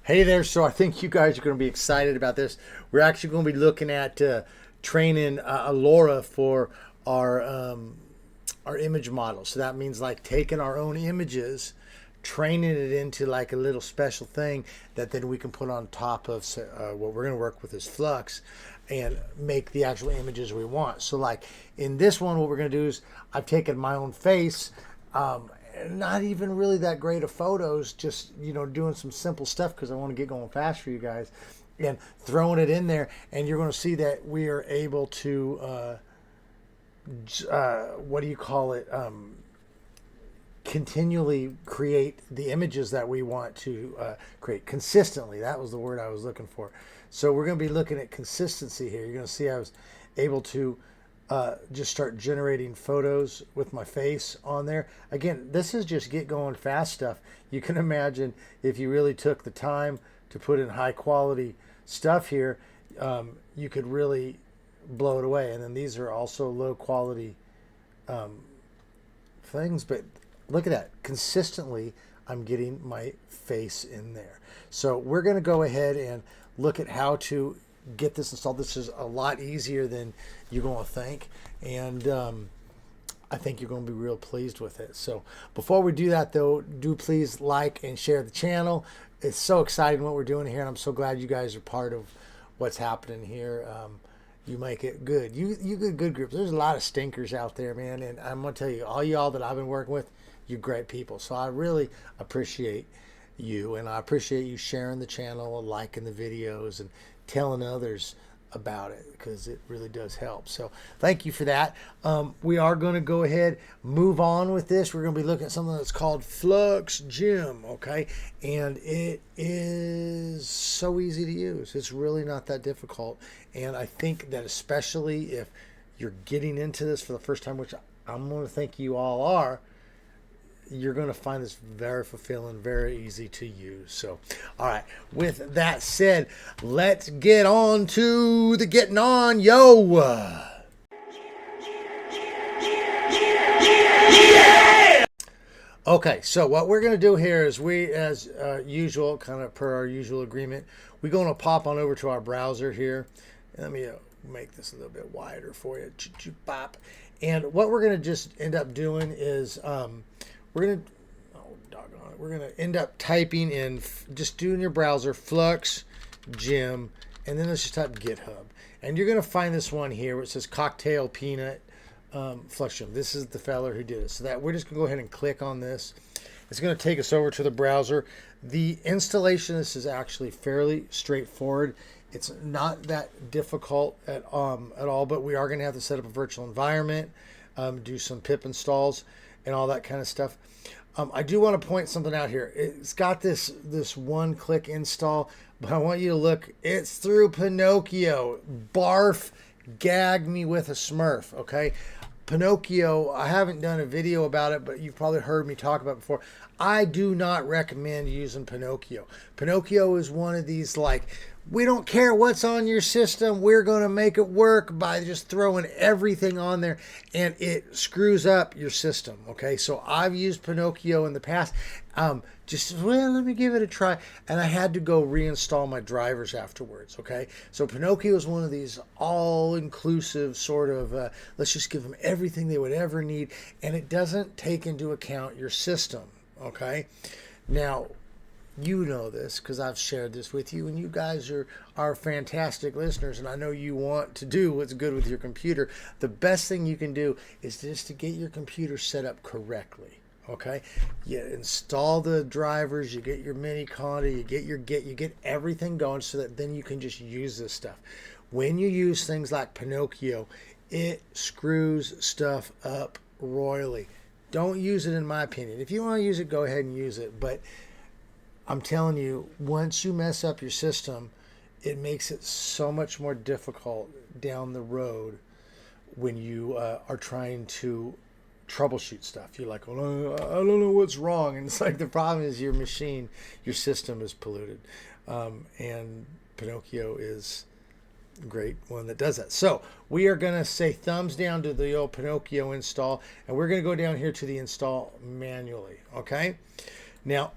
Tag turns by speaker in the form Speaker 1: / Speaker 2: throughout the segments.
Speaker 1: Hey there, so I think you guys are going to be excited about this. We're actually going to be looking at training a LoRa for our image model. So that means like taking our own images, training it into like a little special thing that then we can put on top of what we're going to work with is Flux and make the actual images we want. So like in this one, what we're going to do is I've taken my own face, not even really that great of photos, just doing some simple stuff because I want to get going fast for you guys, and throwing it in there, and you're going to see that we are able to what do you call it, continually create the images that we want to create consistently. That was the word I was looking for. So we're going to be looking at consistency here. You're going to see I was able to just start generating photos with my face on there. Again, this is just get going fast stuff. You can imagine if you really took the time to put in high quality stuff here, you could really blow it away. And then these are also low quality things, but look at that. Consistently, I'm getting my face in there. So we're going to go ahead and look at how to get this installed. This is a lot easier than you're going to think, and I think you're going to be real pleased with it. So before we do that though, do please like and share the channel. It's so exciting what we're doing here, and I'm so glad you guys are part of what's happening here. You make it good. You get good groups. There's a lot of stinkers out there, man, and I'm going to tell you, all y'all that I've been working with, you're great people. So I really appreciate you, and I appreciate you sharing the channel and liking the videos and telling others about it, because it really does help. So thank you for that. We are going to go ahead, move on with this. We're going to be looking at something that's called FluxGym, okay? And it is so easy to use. It's really not that difficult. And I think that especially if you're getting into this for the first time, which I'm going to think you all are, you're going to find this very fulfilling, very easy to use. So, all right, with that said, let's get on to the getting on, yo. Okay, so what we're going to do here is we, as usual, kind of per our usual agreement, we're going to pop on over to our browser here. Let me make this a little bit wider for you. Bop. And what we're going to just end up doing is we're going to end up typing in, just do in your browser, FluxGym, and then let's just type GitHub. And you're going to find this one here where it says Cocktail Peanut FluxGym. This is the fella who did it. So that we're just going to go ahead and click on this. It's going to take us over to the browser. The installation of this is actually fairly straightforward. It's not that difficult at all, but we are going to have to set up a virtual environment, do some pip installs, and all that kind of stuff. I do want to point something out here. It's got this one-click install, but I want you to look. It's through Pinokio. Barf, gag me with a Smurf, okay? Pinokio, I haven't done a video about it, but you've probably heard me talk about it before. I do not recommend using Pinokio. Pinokio is one of these, like, we don't care what's on your system, we're going to make it work by just throwing everything on there, and it screws up your system, okay? So I've used Pinokio in the past. Let me give it a try, and I had to go reinstall my drivers afterwards, okay? So Pinokio is one of these all-inclusive sort of, let's just give them everything they would ever need, and it doesn't take into account your system, okay? Now, you know this because I've shared this with you, and you guys are fantastic listeners, and I know you want to do what's good with your computer. The best thing you can do is just to get your computer set up correctly. Okay, you install the drivers, you get your mini conda, you get everything going so that then you can just use this stuff. When you use things like Pinokio, it screws stuff up royally. Don't use it, in my opinion. If you want to use it, go ahead and use it, but I'm telling you, once you mess up your system, it makes it so much more difficult down the road when you are trying to troubleshoot stuff. You're like, well, I don't know what's wrong. And it's like, the problem is your machine, your system is polluted. And Pinokio is a great one that does that. So we are going to say thumbs down to the old Pinokio install, and we're going to go down here to the install manually. Okay. Now,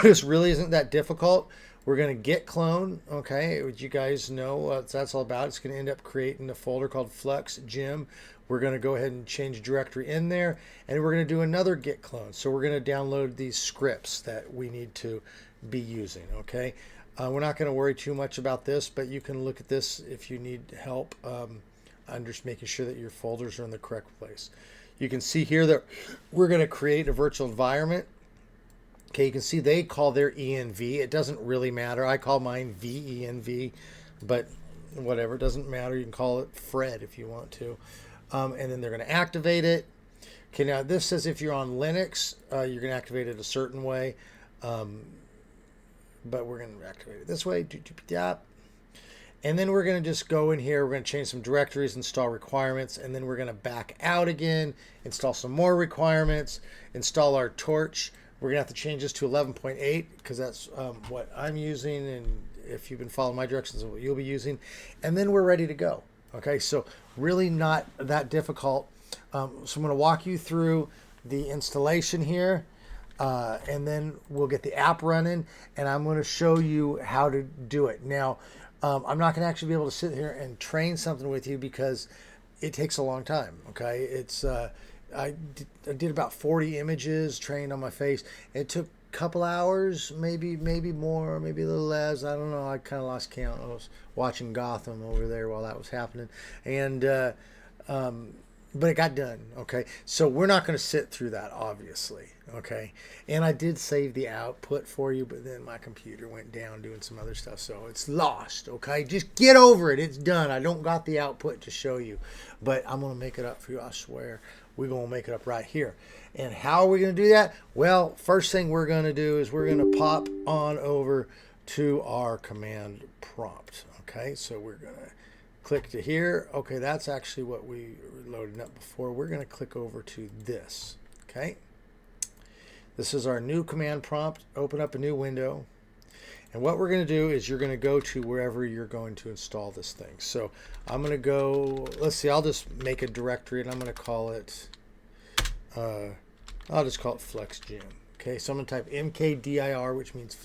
Speaker 1: this really isn't that difficult. We're going to git clone, okay, which you guys know what that's all about. It's going to end up creating a folder called FluxGym. We're going to go ahead and change directory in there, and we're going to do another git clone. So we're going to download these scripts that we need to be using, okay? We're not going to worry too much about this, but you can look at this if you need help. I'm just making sure that your folders are in the correct place. You can see here that we're going to create a virtual environment. Okay, you can see they call their ENV. It doesn't really matter. I call mine VENV, but whatever, it doesn't matter. You can call it Fred if you want to. And then they're going to activate it. Okay, now this says if you're on Linux, you're going to activate it a certain way. But we're going to activate it this way. And then we're going to just go in here. We're going to change some directories, install requirements, and then we're going to back out again, install some more requirements, install our torch. We're going to have to change this to 11.8 because that's what I'm using, and if you've been following my directions, what you'll be using. And then we're ready to go. Okay, so really not that difficult. So I'm going to walk you through the installation here, and then we'll get the app running, and I'm going to show you how to do it. Now, I'm not going to actually be able to sit here and train something with you because it takes a long time. Okay, it's I did about 40 images trained on my face. It took a couple hours, maybe more, maybe a little less. I don't know. I kind of lost count. I was watching Gotham over there while that was happening, and but it got done. Okay, so we're not going to sit through that, obviously. Okay, and I did save the output for you, but then my computer went down doing some other stuff, so it's lost. Okay, just get over it. It's done. I don't got the output to show you, but I'm going to make it up for you. I swear. We're going to make it up right here. And how are we going to do that? Well, first thing we're going to do is we're going to pop on over to our command prompt. Okay, so we're going to click to here. Okay, that's actually what we loaded up before. We're going to click over to this. Okay, this is our new command prompt. Open up a new window. And what we're going to do is you're going to go to wherever you're going to install this thing. So I'm going to go, let's see, I'll just make a directory and I'm going to call it, I'll just call it FluxGym. Okay, so I'm going to type mkdir, which means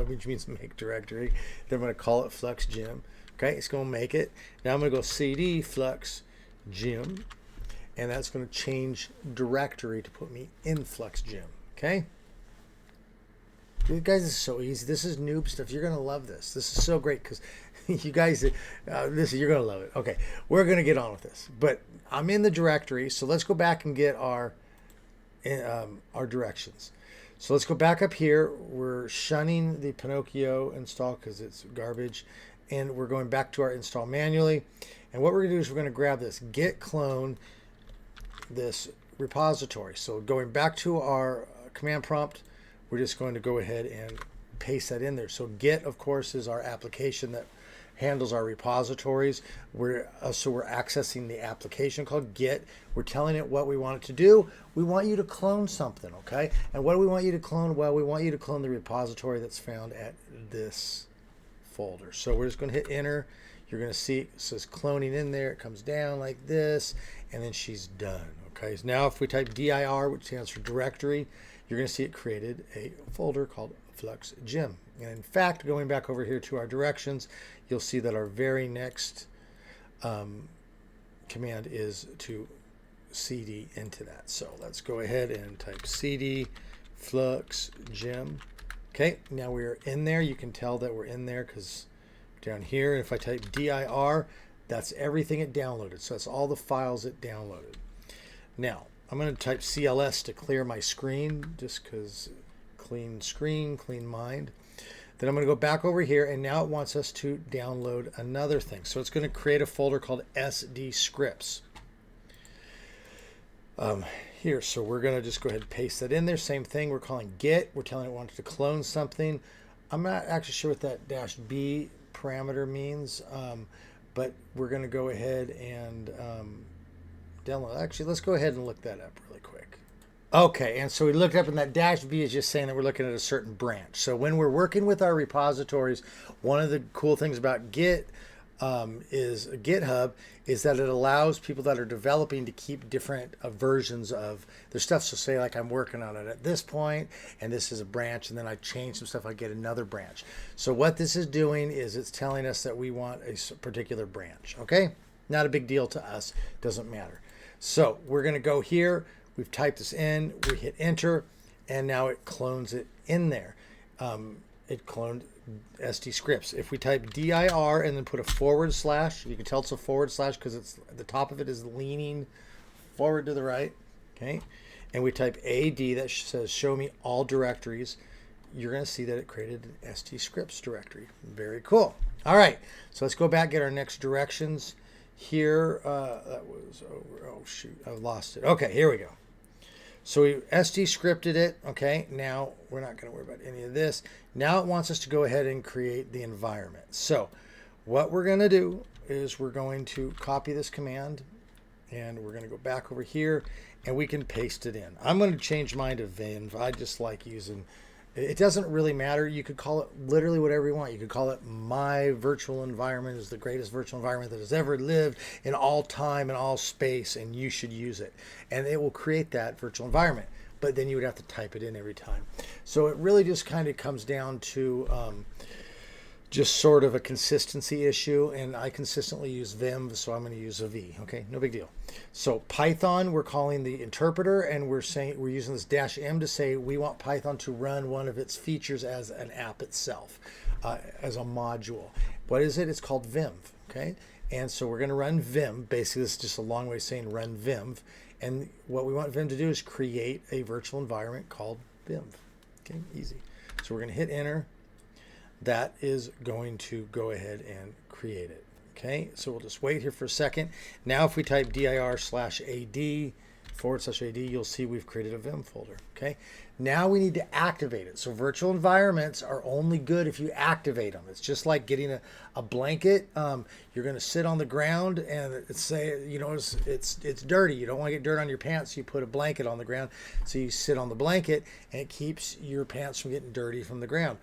Speaker 1: which means make directory. Then I'm going to call it FluxGym. Okay, it's going to make it. Now I'm going to go cd FluxGym, and that's going to change directory to put me in FluxGym. Okay. You guys, this is so easy. This is noob stuff. You're going to love this. This is so great because you guys, you're going to love it. Okay, we're going to get on with this. But I'm in the directory, so let's go back and get our directions. So let's go back up here. We're shunning the Pinokio install because it's garbage. And we're going back to our install manually. And what we're going to do is we're going to grab this git clone, this repository. So going back to our command prompt, we're just going to go ahead and paste that in there. So Git, of course, is our application that handles our repositories. So we're accessing the application called Git. We're telling it what we want it to do. We want you to clone something, okay? And what do we want you to clone? Well, we want you to clone the repository that's found at this folder. So we're just going to hit enter. You're going to see it says cloning in there. It comes down like this, and then she's done. Okay, so now if we type dir, which stands for directory, you're going to see it created a folder called FluxGym. And in fact, going back over here to our directions, you'll see that our very next command is to cd into that. So let's go ahead and type cd FluxGym. Okay, now we're in there. You can tell that we're in there because down here, if I type dir, that's everything it downloaded. So that's all the files it downloaded. Now, I'm going to type CLS to clear my screen, just because clean screen, clean mind. Then I'm going to go back over here, and now it wants us to download another thing. So it's going to create a folder called SD scripts. Here, so we're going to just go ahead and paste that in there. Same thing, we're calling Git. We're telling it wants to clone something. I'm not actually sure what that -b parameter means, but we're going to go ahead and download. Actually, let's go ahead and look that up really quick. Okay, and so we looked up, and that -b is just saying that we're looking at a certain branch. So when we're working with our repositories, one of the cool things about Git is GitHub, is that it allows people that are developing to keep different versions of their stuff. So say like I'm working on it at this point, and this is a branch, and then I change some stuff, I get another branch. So what this is doing is it's telling us that we want a particular branch. Okay, not a big deal to us, doesn't matter. So we're going to go here. We've typed this in, we hit enter, and now it clones it in there. It cloned SD scripts. If we type dir and then put a /, you can tell it's a / because it's the top of it is leaning forward to the right. Okay, and we type ad that says show me all directories. You're going to see that it created an SD scripts directory. Very cool. All right, so let's go back, get our next directions here. That was over. Oh shoot, I lost it. Okay, here we go. So we SD scripted it. Okay, now we're not going to worry about any of this. Now it wants us to go ahead and create the environment. So what we're going to do is we're going to copy this command, and we're going to go back over here, and we can paste it in. I'm going to change mine to Vim. I just like using, it doesn't really matter. You could call it literally whatever you want. You could call it my virtual environment is the greatest virtual environment that has ever lived in all time and all space, and you should use it. And it will create that virtual environment. But then you would have to type it in every time. So it really just kind of comes down to just sort of a consistency issue. And I consistently use Vim, so I'm going to use a V. Okay, no big deal. So Python, we're calling the interpreter, and we're using this -m to say we want Python to run one of its features as an app itself, as a module. What is it? It's called Vim. Okay, and so we're going to run Vim. Basically, this is just a long way of saying run Vim. And what we want Vim to do is create a virtual environment called Vim. Okay, easy. So we're going to hit enter. That is going to go ahead and create it. Okay, so we'll just wait here for a second. Now if we type dir/ad /ad, you'll see we've created a Vim folder. Okay, now we need to activate it. So virtual environments are only good if you activate them. It's just like getting a blanket. You're going to sit on the ground and say, you know, it's dirty. You don't want to get dirt on your pants. So you put a blanket on the ground. So you sit on the blanket, and it keeps your pants from getting dirty from the ground.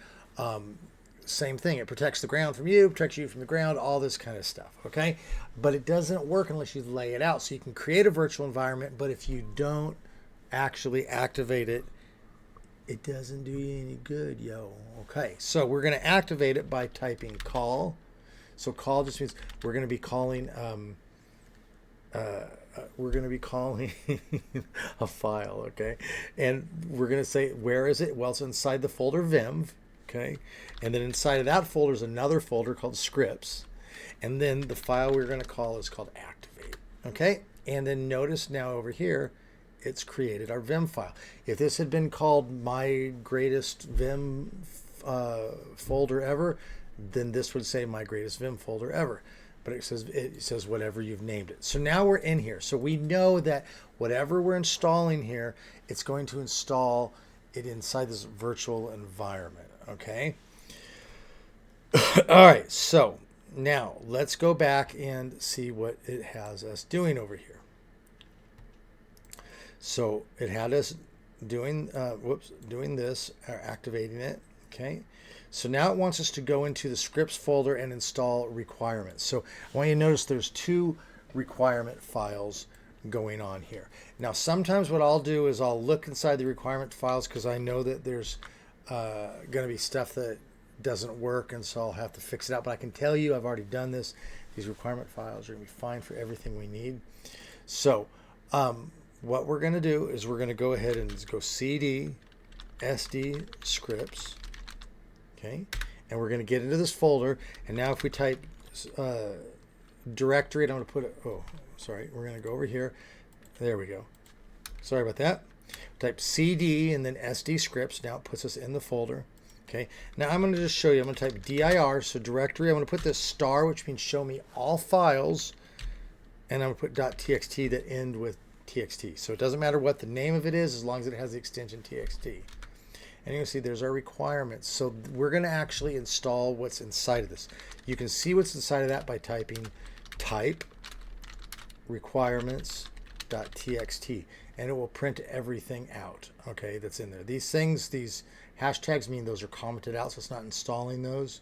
Speaker 1: Same thing. It protects the ground from you, protects you from the ground, all this kind of stuff. Okay, but it doesn't work unless you lay it out. So you can create a virtual environment, but if you don't actually activate it, it doesn't do you any good, yo. Okay, so we're going to activate it by typing call. So call just means we're going to be calling a file. Okay, and we're going to say, where is it? Well, it's inside the folder Vim. Okay, and then inside of that folder is another folder called scripts, and then the file we're going to call is called activate. Okay, and then notice now over here it's created our Vim file. If this had been called my greatest Vim folder ever, then this would say my greatest Vim folder ever, but it says whatever you've named it. So now we're in here, so we know that whatever we're installing here, it's going to install it inside this virtual environment. Okay. All right. So now let's go back and see what it has us doing over here. So it had us doing, doing this, activating it. Okay. So now it wants us to go into the scripts folder and install requirements. So I want you to notice there's two requirement files going on here. Now, sometimes what I'll do is I'll look inside the requirement files because I know that there's going to be stuff that doesn't work, and so I'll have to fix it out. But I can tell you I've already done this. These requirement files are going to be fine for everything we need. So what we're going to do is we're going to go ahead and go cd sd scripts. Okay, and we're going to get into this folder. And now if we type directory, and I'm going to put it, oh, sorry, we're going to go over here. There we go. Sorry about that. Type cd and then sd scripts. Now it puts us in the folder. Okay, now I'm going to just show you. I'm going to type dir, so directory. I'm going to put this star, which means show me all files, and I'm going to put .txt that end with txt. So it doesn't matter what the name of it is as long as it has the extension txt. And you can see there's our requirements. So we're going to actually install what's inside of this. You can see what's inside of that by typing type requirements.txt, and it will print everything out, okay, that's in there. These things, these hashtags mean those are commented out, so it's not installing those,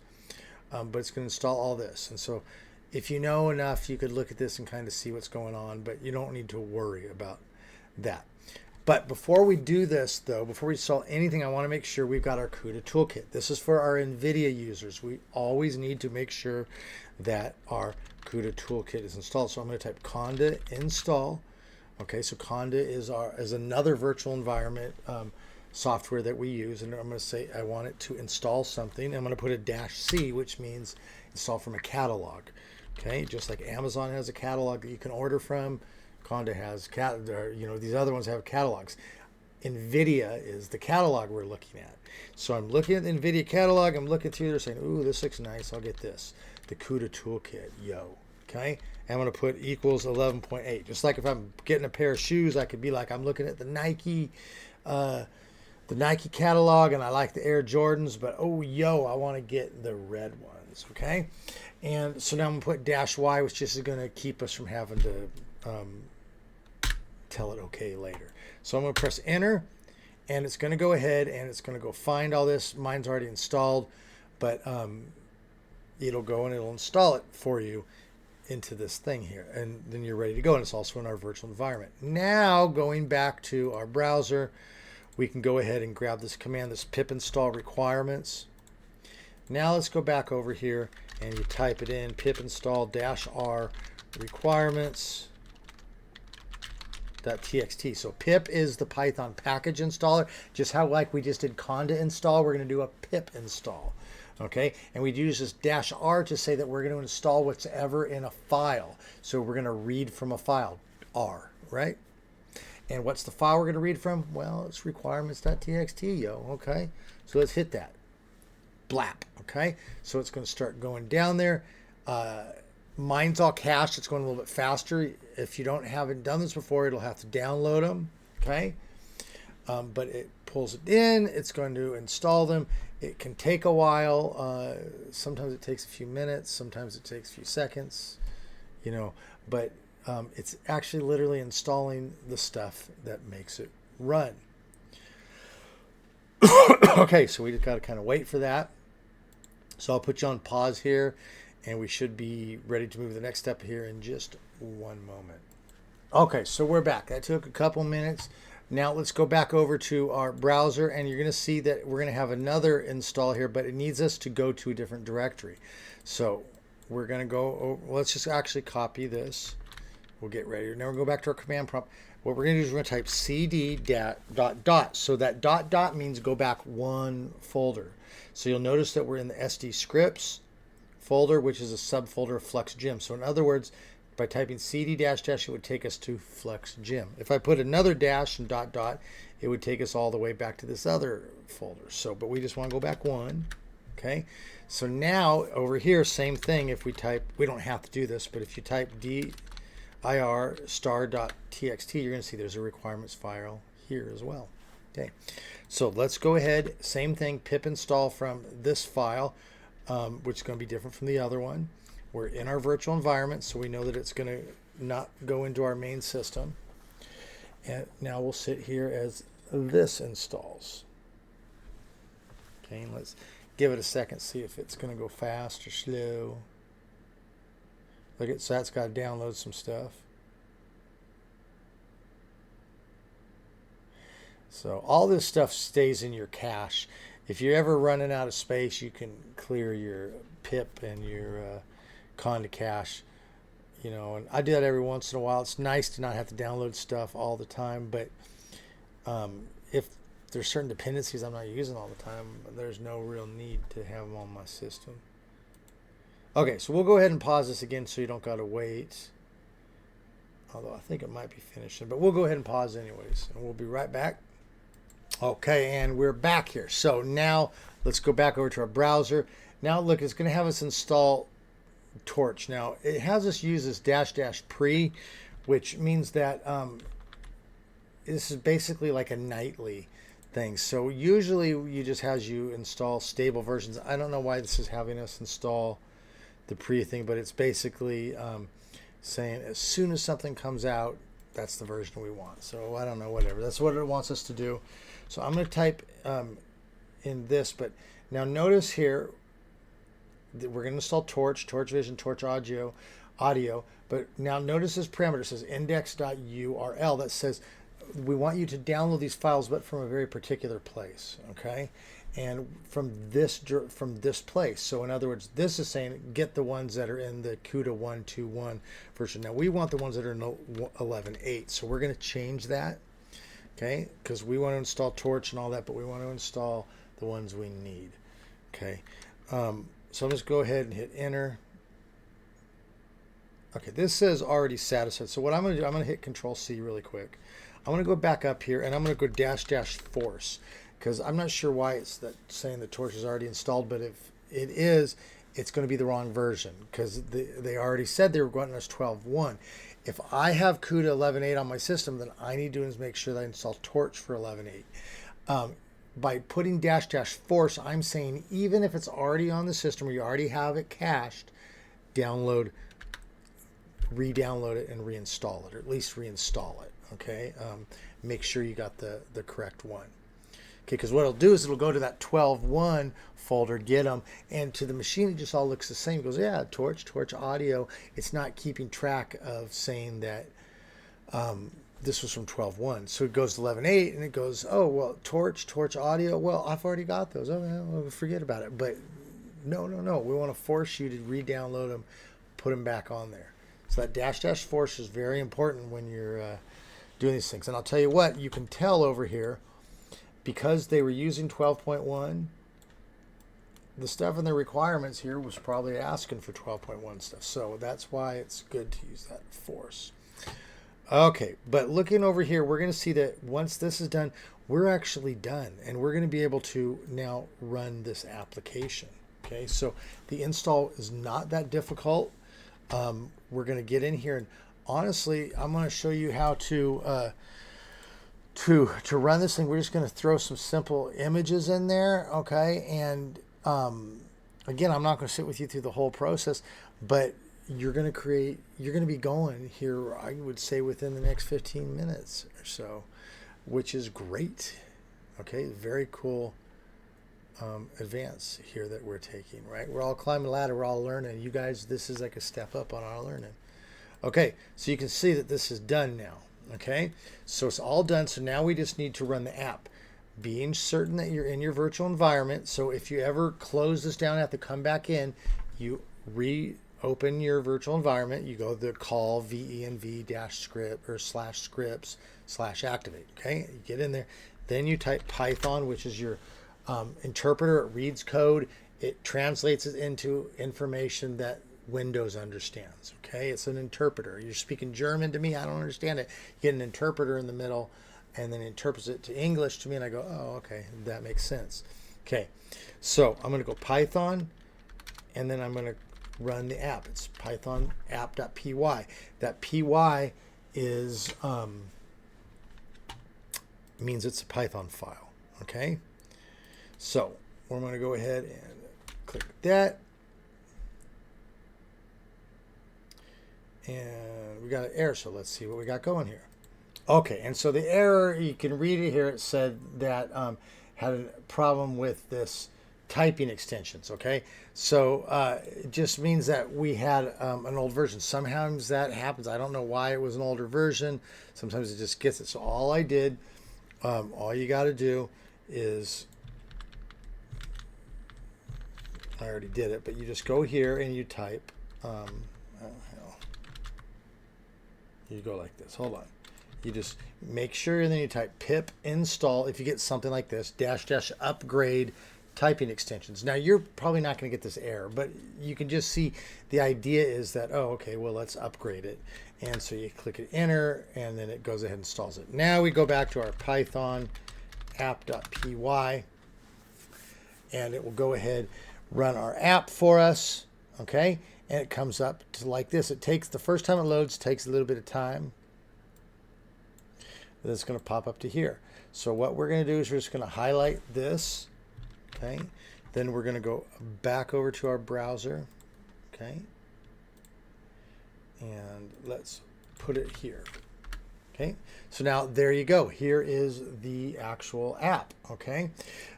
Speaker 1: but it's going to install all this. And so if you know enough, you could look at this and kind of see what's going on, but you don't need to worry about that. But before we do this, though, before we install anything, I want to make sure we've got our CUDA toolkit. This is for our NVIDIA users. We always need to make sure that our CUDA toolkit is installed. So I'm going to type conda install. Okay, so conda is another virtual environment software that we use, and I'm going to say I want it to install something. I'm going to put a -C, which means install from a catalog. Okay, just like Amazon has a catalog that you can order from. Conda has these other ones have catalogs. NVIDIA is the catalog we're looking at. So I'm looking at the NVIDIA catalog. I'm looking through there saying, ooh, this looks nice. I'll get this. The CUDA toolkit, yo. Okay. I'm going to put equals 11.8. Just like if I'm getting a pair of shoes, I could be like, I'm looking at the Nike catalog and I like the Air Jordans, but oh, yo, I want to get the red ones. Okay. And so now I'm going to put -Y, which just is going to keep us from having to tell it okay later. So I'm going to press enter, and it's going to go ahead and it's going to go find all this. Mine's already installed, but it'll go and it'll install it for you into this thing here, and then you're ready to go. And it's also in our virtual environment. Now going back to our browser, we can go ahead and grab this command, this pip install requirements. Now let's go back over here and you type it in, pip install -R requirements .txt. So pip is the Python package installer. Just how like we just did conda install, we're going to do a pip install. Okay, and we use this -R to say that we're going to install whatever in a file. So we're going to read from a file, R, right? And what's the file we're going to read from? Well, it's requirements.txt, yo. Okay, so let's hit that. Blap. Okay, so it's going to start going down there. Mine's all cached. It's going a little bit faster. If you haven't done this before, it'll have to download them. Okay, but it pulls it in. It's going to install them. It can take a while. Sometimes it takes a few minutes. Sometimes it takes a few seconds. But it's actually literally installing the stuff that makes it run. Okay, so we just got to kind of wait for that. So I'll put you on pause here, and we should be ready to move to the next step here in just one moment. Okay, so we're back. That took a couple minutes. Now let's go back over to our browser, and you're going to see that we're going to have another install here, but it needs us to go to a different directory. So we're going to go, let's just actually copy this. We'll get ready. Now we'll go back to our command prompt. What we're going to do is we're going to type cd dot. So that dot means go back one folder. So you'll notice that we're in the SD scripts folder, which is a subfolder of FluxGym. So in other words, by typing cd -- it would take us to FluxGym. If I put another dash and dot, it would take us all the way back to this other folder. So, but we just want to go back one. Okay. So now over here, same thing. If we type, we don't have to do this, but if you type dir star.txt, you're going to see there's a requirements file here as well. Okay. So let's go ahead. Same thing. Pip install from this file, which is going to be different from the other one. We're in our virtual environment, so we know that it's going to not go into our main system. And now we'll sit here as this installs. Okay, and let's give it a second, see if it's going to go fast or slow. Look at, so that's got to download some stuff. So all this stuff stays in your cache. If you're ever running out of space, you can clear your pip and your conda cache, and I do that every once in a while. It's nice to not have to download stuff all the time, but if there's certain dependencies I'm not using all the time, there's no real need to have them on my system. Okay, so we'll go ahead and pause this again so you don't got to wait, although I think it might be finishing, but we'll go ahead and pause anyways, and we'll be right back. Okay, and we're back here. So now let's go back over to our browser. Now look, it's going to have us install Torch. Now it has us use this -- pre, which means that this is basically like a nightly thing. So usually you just has you install stable versions. I don't know why this is having us install the pre thing, but it's basically saying as soon as something comes out, that's the version we want. So I don't know, whatever. That's what it wants us to do. So I'm going to type in this, but now notice here, we're going to install Torch Vision, Torch audio. But now notice this parameter says index.url that says we want you to download these files, but from a very particular place, okay? And from this place. So in other words, this is saying get the ones that are in the CUDA 1.2.1 version. Now we want the ones that are in 11.8. So we're going to change that, okay? Because we want to install Torch and all that, but we want to install the ones we need, okay? So I'll just go ahead and hit enter. Okay, this says already satisfied. So what I'm going to do, I'm going to hit Control C really quick. I'm going to go back up here and I'm going to go -- force, because I'm not sure why it's saying the Torch is already installed, but if it is, it's going to be the wrong version, because they already said they were going to us 12.1. If I have CUDA 11.8 on my system, then I need to do is make sure that I install Torch for 11.8. By putting -- force, I'm saying even if it's already on the system or you already have it cached, re-download it and reinstall it, or at least reinstall it, okay? Make sure you got the correct one. Okay, because what it'll do is it'll go to that 12.1 folder, get them, and to the machine it just all looks the same. It goes, yeah, Torch audio. It's not keeping track of saying that this was from 12.1. So it goes to 11.8 and it goes, oh, well, Torch audio. Well, I've already got those. Oh, well, forget about it. But no. We want to force you to re-download them, put them back on there. So that -- force is very important when you're doing these things. And I'll tell you what, you can tell over here, because they were using 12.1, the stuff in the requirements here was probably asking for 12.1 stuff. So that's why it's good to use that force. Okay, but looking over here, we're going to see that once this is done, we're actually done. And we're going to be able to now run this application. Okay, so the install is not that difficult. We're going to get in here, and honestly, I'm going to show you how to run this thing. We're just going to throw some simple images in there, okay? And again, I'm not going to sit with you through the whole process, but you're going to be going here, I would say, within the next 15 minutes or so, which is great. Okay, very cool advance here that we're taking, right? We're all climbing the ladder, we're all learning. You guys, this is like a step up on our learning. Okay, so you can see that this is done now. Okay, so it's all done. So now we just need to run the app, being certain that you're in your virtual environment. So if you ever close this down, have to come back in, you reopen your virtual environment, you go to the call venv-script or /scripts /activate. Okay, you get in there, then you type Python, which is your interpreter. It reads code, it translates it into information that Windows understands. Okay, it's an interpreter. You're speaking German to me, I don't understand it. You get an interpreter in the middle, and then it interprets it to English to me, and I go, oh, okay, that makes sense. Okay, so I'm going to go Python, and then I'm going to run the app. It's Python app.py. That py is means it's a Python file. Okay, so we're going to go ahead and click that. And we got an error, so let's see what we got going here. Okay, and so the error, you can read it here. It said that had a problem with this typing extensions. Okay, so it just means that we had an old version. Sometimes that happens. I don't know why it was an older version. Sometimes it just gets it. So all I did, all you got to do is, I already did it, but you just go here and you type. You go like this. Hold on. You just make sure, and then you type pip install. If you get something like this, -- upgrade typing extensions. Now you're probably not going to get this error, but you can just see the idea is that, oh, okay, well, let's upgrade it. And so you click it, enter, and then it goes ahead and installs it. Now we go back to our Python app.py, and it will go ahead, run our app for us. Okay. And it comes up to like this. It takes, the first time it loads, takes a little bit of time. Then it's going to pop up to here. So what we're going to do is we're just going to highlight this. Okay. Then we're going to go back over to our browser. Okay. And let's put it here. Okay. So now there you go. Here is the actual app. Okay.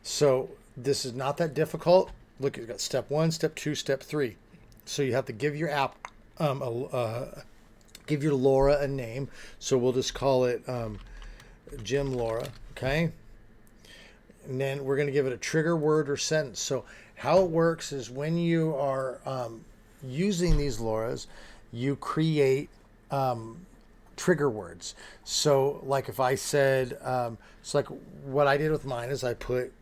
Speaker 1: So this is not that difficult. look, you've got step 1, step 2, step 3. So you have to give your app, give your LoRa a name. So we'll just call it Gym LoRa, okay? And then we're going to give it a trigger word or sentence. So how it works is when you are using these LoRas, you create trigger words. So like if I said, it's like what I did with mine is I put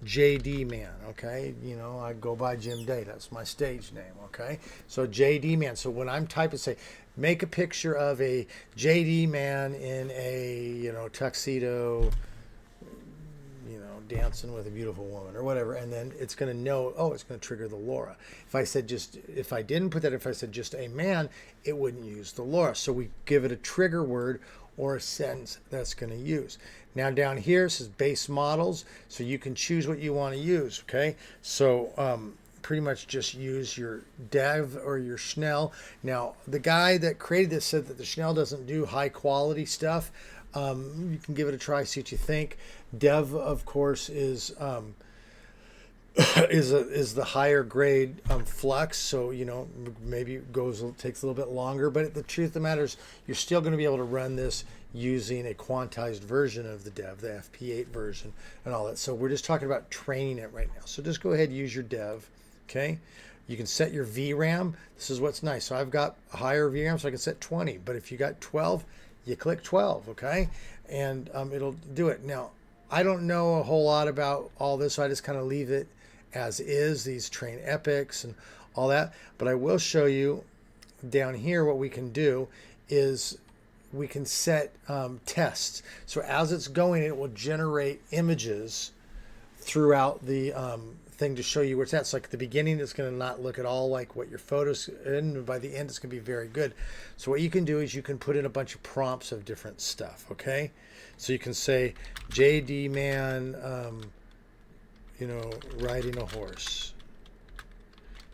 Speaker 1: JD Man, okay? You know, I go by Jim Day. That's my stage name, okay? So JD Man. So when I'm typing, say, make a picture of a JD Man in a, you know, tuxedo, you know, dancing with a beautiful woman or whatever, and then it's going to know, oh, it's going to trigger the LoRa. If I said just, if I didn't put that, if I said just a man, it wouldn't use the LoRa. So we give it a trigger word or a sentence that's going to use. Now down here it says base models, so you can choose what you want to use, okay? So pretty much just use your dev or your Schnell. Now the guy that created this said that the Schnell doesn't do high quality stuff. You can give it a try, see what you think. Dev, of course, is the higher grade Flux, so you know maybe it takes a little bit longer. But the truth of the matter is, you're still going to be able to run this using a quantized version of the Dev, the FP8 version, and all that. So we're just talking about training it right now. So just go ahead and use your Dev, okay? You can set your VRAM. This is what's nice. So I've got a higher VRAM, so I can set 20. But if you got 12, you click 12, okay? And it'll do it. Now, I don't know a whole lot about all this, so I just kind of leave it as is, these train epics and all that. But I will show you down here what we can do is we can set tests. So as it's going, it will generate images throughout the thing to show you where it's at. So like at the beginning, it's going to not look at all like what your photos, and by the end, it's going to be very good. So what you can do is you can put in a bunch of prompts of different stuff, okay? So you can say, JD Man, you know, riding a horse.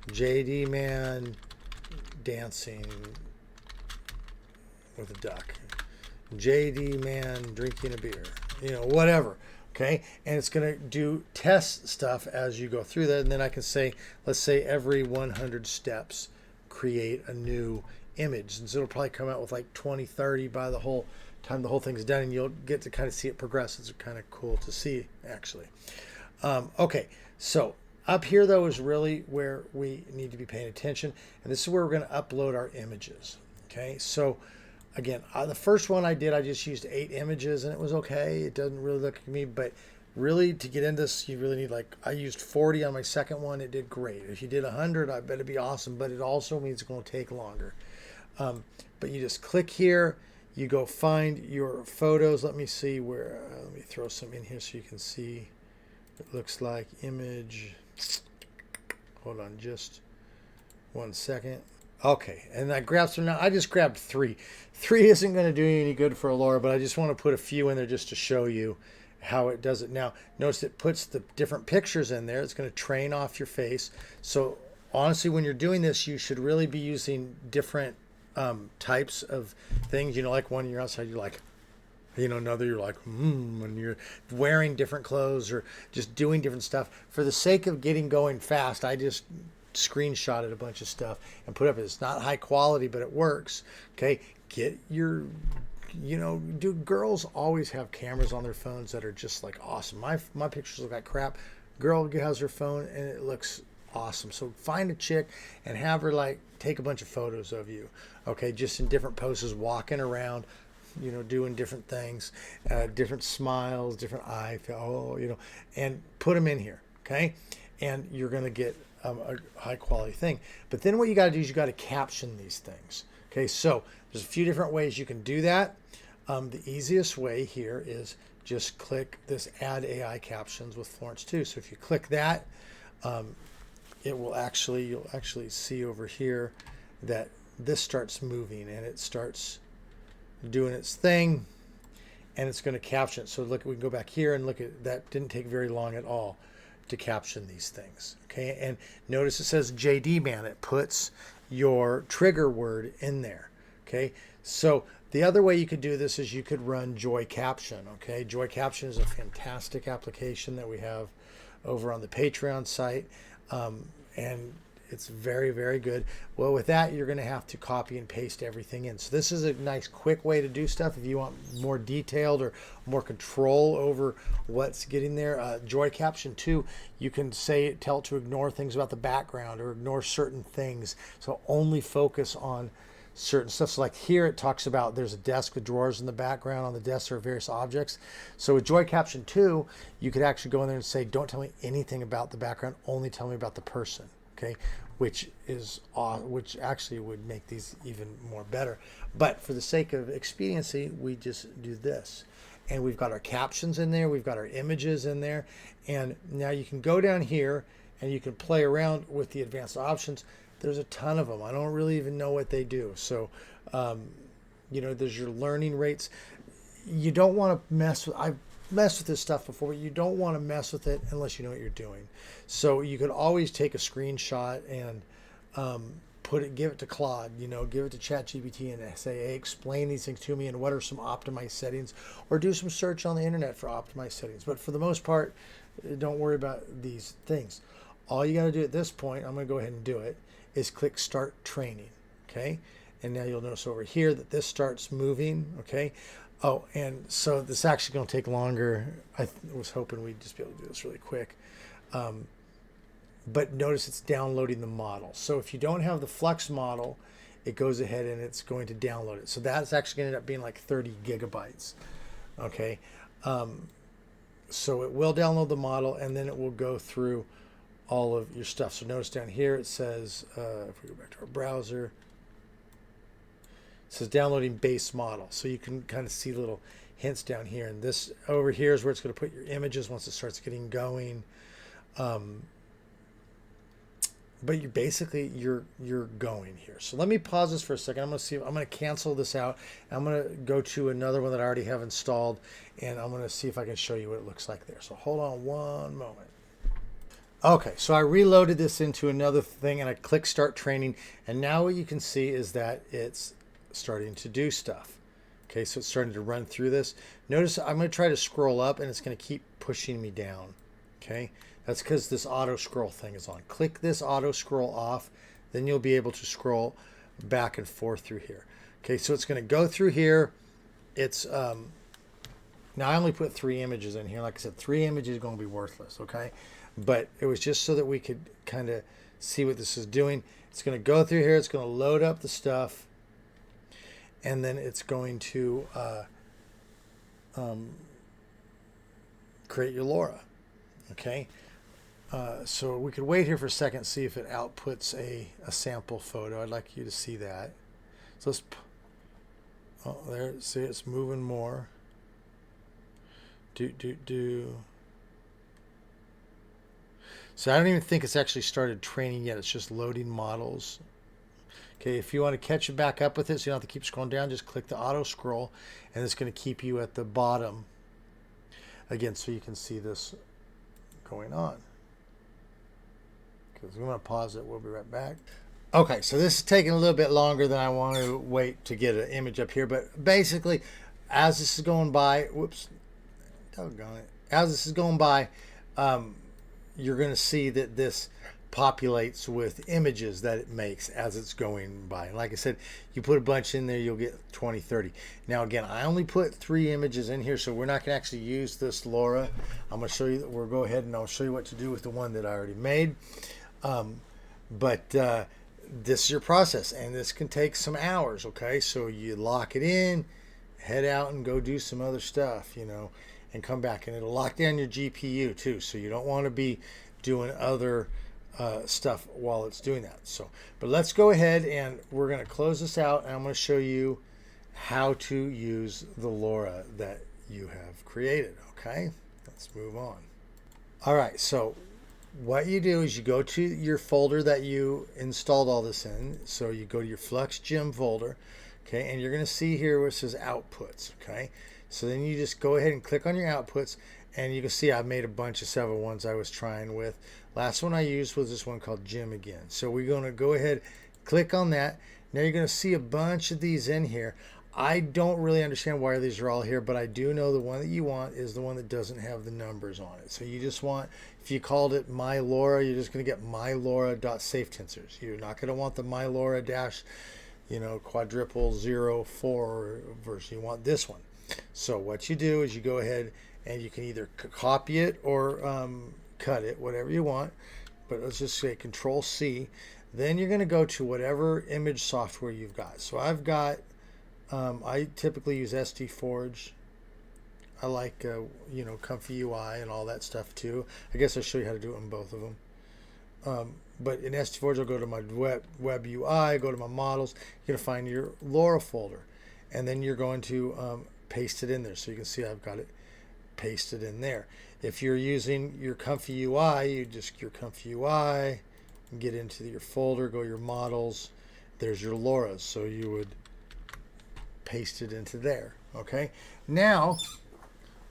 Speaker 1: JD Man dancing with a duck. JD Man drinking a beer. You know, whatever. Okay, and it's going to do test stuff as you go through that. And then I can say, let's say every 100 steps, create a new image. And so it'll probably come out with like 20, 30 by the whole time the whole thing's done. And you'll get to kind of see it progress. It's kind of cool to see, actually. Okay, so up here, though, is really where we need to be paying attention. And this is where we're going to upload our images. Okay, so again, the first one I did, I just used 8 images and it was okay. It doesn't really look at me, but really to get into this, you really need, like, I used 40 on my second one. It did great. If you did 100, I bet it'd be awesome, but it also means it's going to take longer. But you just click here, you go find your photos. Let me see where, let me throw some in here so you can see. It looks like image. Hold on just 1 second. Okay, and I grabbed some now. I just grabbed 3. 3 isn't going to do you any good for a LoRa, but I just want to put a few in there just to show you how it does it. Now, notice it puts the different pictures in there. It's going to train off your face. So honestly, when you're doing this, you should really be using different types of things. You know, like one you're outside, you're like, you know, another you're like, when you're wearing different clothes or just doing different stuff. For the sake of getting going fast, I just screenshotted a bunch of stuff and put up. It's not high quality, but it works. Okay, get your, you know, girls always have cameras on their phones that are just like awesome. My pictures look like crap. Girl has her phone and it looks awesome. So find a chick and have her like take a bunch of photos of you, okay, just in different poses, walking around, you know, doing different things, different smiles, different eye, you know, and put them in here, okay? And you're going to get a high quality thing. But then what you got to do is you got to caption these things. Okay, so there's a few different ways you can do that. The easiest way here is just click this Add AI Captions with Florence 2. So if you click that, it will actually, you'll actually see over here that this starts moving and it starts doing its thing and it's going to caption it. So look, we can go back here and look at that. Didn't take very long at all to caption these things. Okay, and notice it says JD Man. It puts your trigger word in there. Okay, so the other way you could do this is you could run Joy Caption. Okay, Joy Caption is a fantastic application that we have over on the Patreon site. And it's very, very good. Well, with that, you're going to have to copy and paste everything in. So this is a nice, quick way to do stuff. If you want more detailed or more control over what's getting there, Joy Caption 2, you can tell it to ignore things about the background or ignore certain things. So only focus on certain stuff. So like here, it talks about there's a desk with drawers in the background. On the desk there are various objects. So with Joy Caption 2, you could actually go in there and say, don't tell me anything about the background, only tell me about the person. Okay, which actually would make these even more better. But for the sake of expediency, we just do this. And we've got our captions in there, we've got our images in there, and now you can go down here and you can play around with the advanced options. There's a ton of them. I don't really even know what they do. So, there's your learning rates. You don't want to mess with, I've messed with this stuff before, but you don't want to mess with it unless you know what you're doing. So you could always take a screenshot and give it to Claude, give it to ChatGPT and say, hey, explain these things to me and what are some optimized settings, or do some search on the internet for optimized settings. But for the most part, don't worry about these things. All you got to do at this point, I'm going to go ahead and do it, is click Start Training. Okay. And now you'll notice over here that this starts moving. Okay. Oh, and so this is actually going to take longer. I was hoping we'd just be able to do this really quick. But notice it's downloading the model. So if you don't have the Flux model, it goes ahead and it's going to download it. So that's actually going to end up being like 30 gigabytes. Okay. So it will download the model and then it will go through all of your stuff. So notice down here it says, if we go back to our browser, it says downloading base model. So you can kind of see little hints down here. And this over here is where it's going to put your images once it starts getting going. But you're going here. So let me pause this for a second. I'm going to cancel this out. I'm going to go to another one that I already have installed, and I'm going to see if I can show you what it looks like there. So hold on one moment. Okay, so I reloaded this into another thing and I click Start Training, and now what you can see is that it's starting to do stuff. Okay, so it's starting to run through this. Notice I'm going to try to scroll up and it's going to keep pushing me down. Okay, that's because this auto scroll thing is on. Click this auto scroll off, then you'll be able to scroll back and forth through here. Okay, so it's going to go through here. It's now I only put 3 images in here. Like I said, 3 images is going to be worthless. Okay, but it was just so that we could kind of see what this is doing. It's going to go through here. It's going to load up the stuff, and then it's going to create your LoRa. Okay, so we could wait here for a second, see if it outputs a sample photo. I'd like you to see that. So let's, oh, there, see, it's moving more. So I don't even think it's actually started training yet. It's just loading models. Okay, if you want to catch it back up with it, so you don't have to keep scrolling down, just click the auto scroll, and it's going to keep you at the bottom again, so you can see this going on. Because we want to pause it. We'll be right back. Okay, so this is taking a little bit longer than I want to wait to get an image up here, but basically, as this is going by, whoops, doggone it, as this is going by, you're going to see that this populates with images that it makes as it's going by. And like I said, you put a bunch in there, you'll get 20, 30. Now again, I only put 3 images in here, so we're not going to actually use this LoRa. I'm going to show you, we'll go ahead and I'll show you what to do with the one that I already made. This is your process, and this can take some hours, okay? So you lock it in, head out and go do some other stuff, you know, and come back. And it'll lock down your GPU too, so you don't want to be doing other stuff while it's doing that. So, but let's go ahead and we're going to close this out, and I'm going to show you how to use the LoRa that you have created. Okay, let's move on. All right, so what you do is you go to your folder that you installed all this in. So you go to your FluxGym folder, okay, and you're going to see here where it says outputs. Okay, so then you just go ahead and click on your outputs, and you can see I made a bunch of several ones I was trying with. Last one I used was this one called Gym again. So we're going to go ahead, click on that. Now you're going to see a bunch of these in here. I don't really understand why these are all here, but I do know the one that you want is the one that doesn't have the numbers on it. So you just want, If you called it my LoRa, you're just going to get my LoRa.safetensors. You're not going to want the my LoRa dash, quadruple 04 version. You want this one. So what you do is you go ahead and you can either copy it or cut it, whatever you want. But let's just say Control C. Then you're going to go to whatever image software you've got. So I've got, I typically use SDForge. I like, Comfy UI and all that stuff too. I guess I'll show you how to do it in both of them. But in SDForge, I'll go to my web UI, go to my models. You're going to find your LoRa folder. And then you're going to paste it in there. So you can see I've got it pasted in there. If you're using your Comfy UI, you just your Comfy UI, get into your folder, go your models. There's your LoRas. So you would paste it into there. Okay. Now,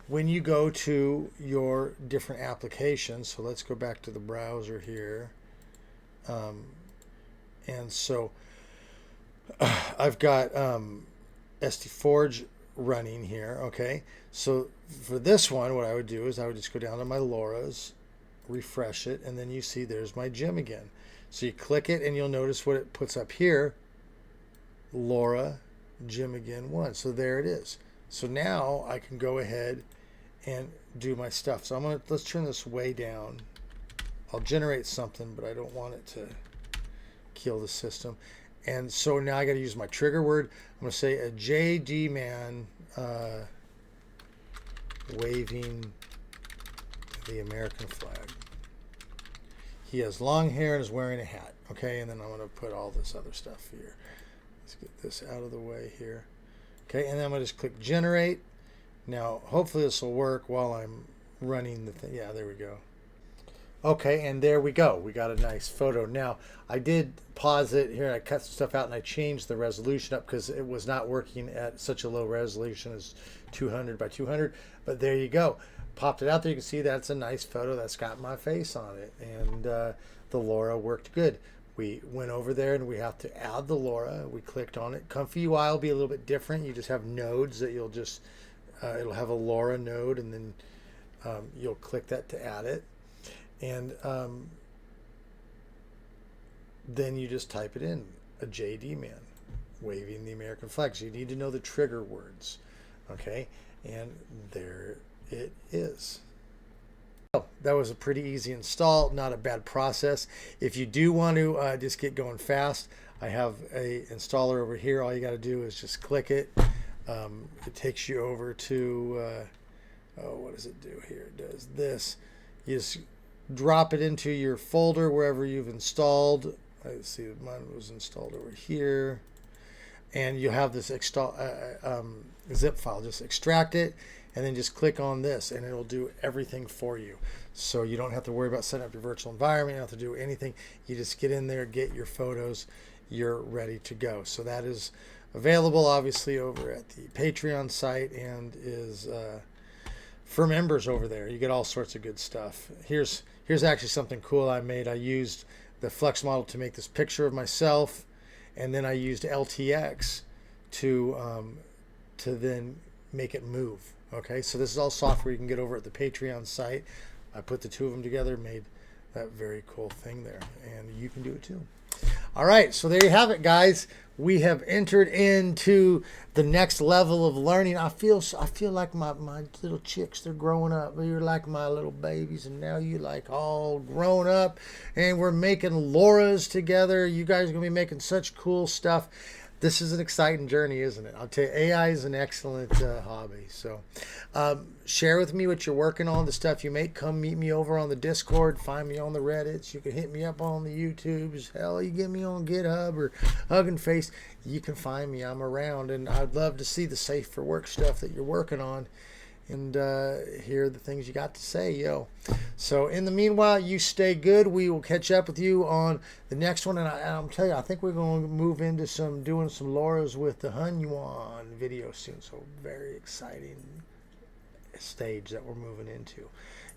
Speaker 1: when you go to your different applications, so let's go back to the browser here. And so I've got SDForge running here. Okay. So for this one, what I would do is I would just go down to my LoRa's, refresh it, and then you see there's my gym again. So you click it and you'll notice what it puts up here, LoRa gym again 1. So there it is. So now I can go ahead and do my stuff. So let's turn this way down. I'll generate something, but I don't want it to kill the system. And so now I got to use my trigger word. I'm going to say a JD man waving the American flag. He has long hair and is wearing a hat. Okay, and then I'm going to put all this other stuff here. Let's get this out of the way here. Okay, and then I'm going to just click generate. Now, hopefully this will work while I'm running the thing. Yeah, there we go. Okay, and there we go. We got a nice photo. Now, I did pause it here. I cut some stuff out and I changed the resolution up because it was not working at such a low resolution as 200 by 200. But there you go. Popped it out there. You can see that's a nice photo that's got my face on it. And the LoRa worked good. We went over there and we have to add the LoRa. We clicked on it. Comfy UI will be a little bit different. You just have nodes that you'll just... it'll have a LoRa node, and then you'll click that to add it. And then you just type it in, a JD man waving the American flag. So you need to know the trigger words. Okay, and there it is. Oh, that was a pretty easy install, not a bad process. If you do want to just get going fast, I have a installer over here. All you got to do is just click it. It takes you over to, what does it do here? It does this. You just drop it into your folder wherever you've installed. Let's see, mine was installed over here. And you have this zip file. Just extract it and then just click on this and it'll do everything for you. So you don't have to worry about setting up your virtual environment. You don't have to do anything. You just get in there, get your photos, you're ready to go. So that is available obviously over at the Patreon site and is for members over there. You get all sorts of good stuff. Here's actually something cool I made. I used the Flux model to make this picture of myself, and then I used LTX to then make it move. Okay, so this is all software you can get over at the Patreon site. I put the two of them together, made that very cool thing there, and you can do it too. All right, so there you have it, guys. We have entered into the next level of learning. I feel like my little chicks, they're growing up. You're like my little babies, and now you like all grown up, and we're making LoRas together. You guys are going to be making such cool stuff. This is an exciting journey, isn't it? I'll tell you, AI is an excellent hobby. So share with me what you're working on, the stuff you make. Come meet me over on the Discord. Find me on the Reddits. You can hit me up on the YouTubes. Hell, you get me on GitHub or Hugging Face. You can find me. I'm around, and I'd love to see the Safe for Work stuff that you're working on and hear the things you got to say, yo. So in the meanwhile, you stay good. We will catch up with you on the next one. And I'm telling you, I think we're going to move into doing some LoRas with the Hunyuan video soon. So very exciting stage that we're moving into.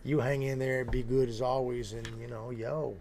Speaker 1: You hang in there and be good as always. And, yo.